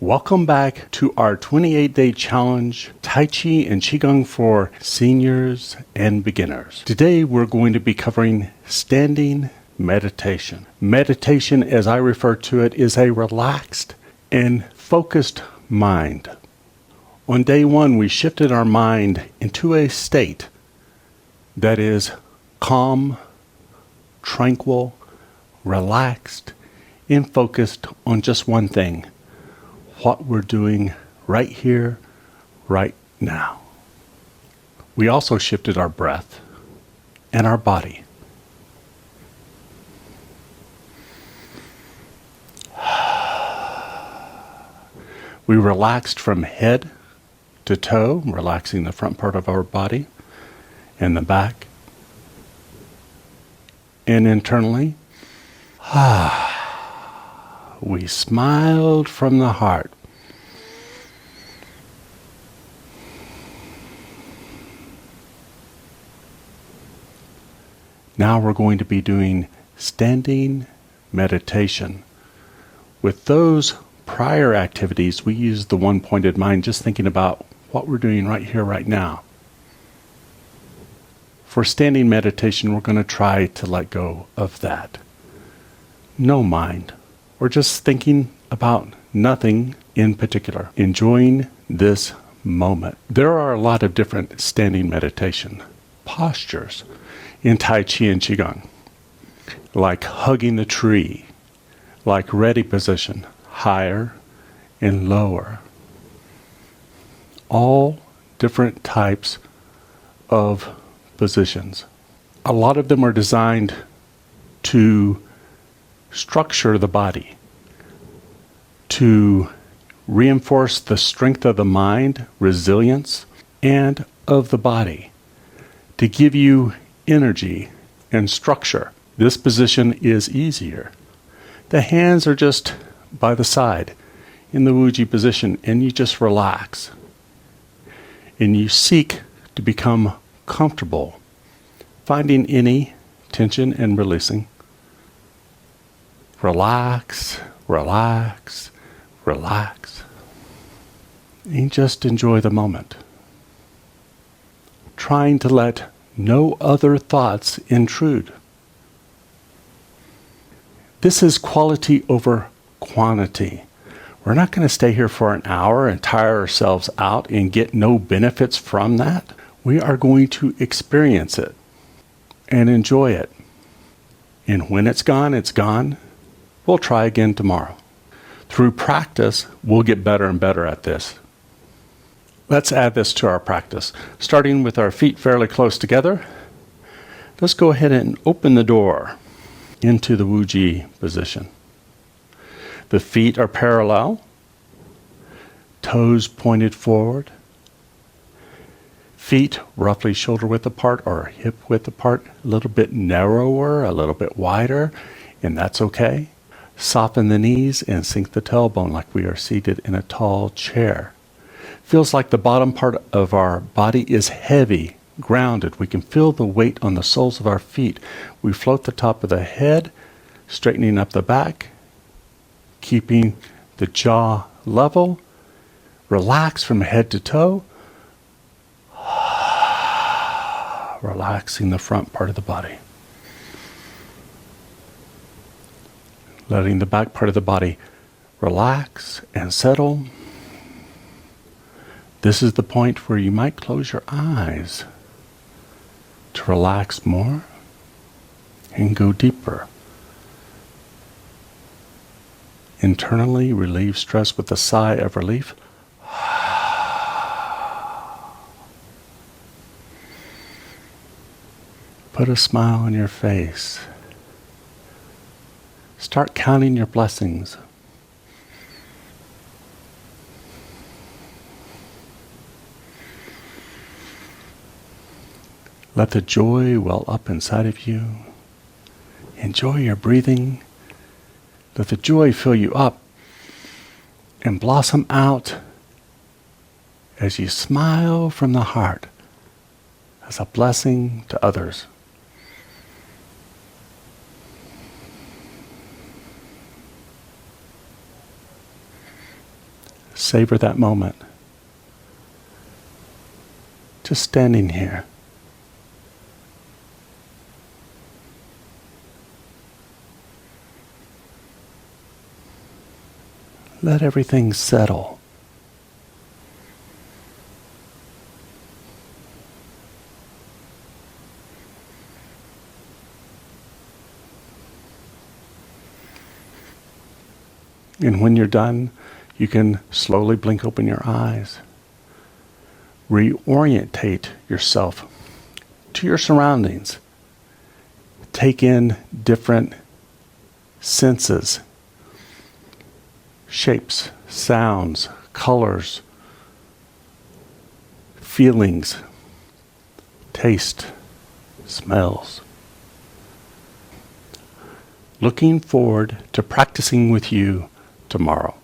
Welcome back to our 28-day challenge, Tai Chi and Qigong for seniors and beginners. Today we're going to be covering standing meditation. Meditation, as I refer to it, is a relaxed and focused mind. On day one, we shifted our mind into a state that is calm, tranquil, relaxed, and focused on just one thing: what we're doing right here, right now. We also shifted our breath and our body. We relaxed from head to toe, relaxing the front part of our body and the back. And internally, we smiled from the heart. Now we're going to be doing standing meditation. With those prior activities, we use the one-pointed mind, just thinking about what we're doing right here, right now. For standing meditation, we're going to try to let go of that. No mind. We're just thinking about nothing in particular, enjoying this moment. There are a lot of different standing meditation postures in Tai Chi and Qigong, like hugging the tree, like ready position, higher and lower. All different types of positions. A lot of them are designed to structure the body, to reinforce the strength of the mind, resilience, and of the body, to give you energy and structure. This position is easier. The hands are just by the side in the Wuji position, and you just relax. And you seek to become comfortable, finding any tension and releasing. Relax, relax, relax. And just enjoy the moment. Trying to let no other thoughts intrude. This is quality over quantity. We're not going to stay here for an hour and tire ourselves out and get no benefits from that. We are going to experience it and enjoy it. And when it's gone, it's gone. We'll try again tomorrow. Through practice, we'll get better and better at this. Let's add this to our practice. Starting with our feet fairly close together, let's go ahead and open the door into the Wuji position. The feet are parallel, toes pointed forward, feet roughly shoulder width apart or hip width apart, a little bit narrower, a little bit wider, and that's okay. Soften the knees and sink the tailbone like we are seated in a tall chair. Feels like the bottom part of our body is heavy, grounded. We can feel the weight on the soles of our feet. We float the top of the head, straightening up the back, keeping the jaw level. Relax from head to toe. Relaxing the front part of the body. Letting the back part of the body relax and settle. This is the point where you might close your eyes to relax more and go deeper. Internally relieve stress with a sigh of relief. Put a smile on your face. Start counting your blessings. Let the joy well up inside of you. Enjoy your breathing. Let the joy fill you up and blossom out as you smile from the heart as a blessing to others. Savor that moment. Just standing here. Let everything settle. And when you're done, you can slowly blink open your eyes. Reorientate yourself to your surroundings. Take in different senses, shapes, sounds, colors, feelings, taste, smells. Looking forward to practicing with you tomorrow.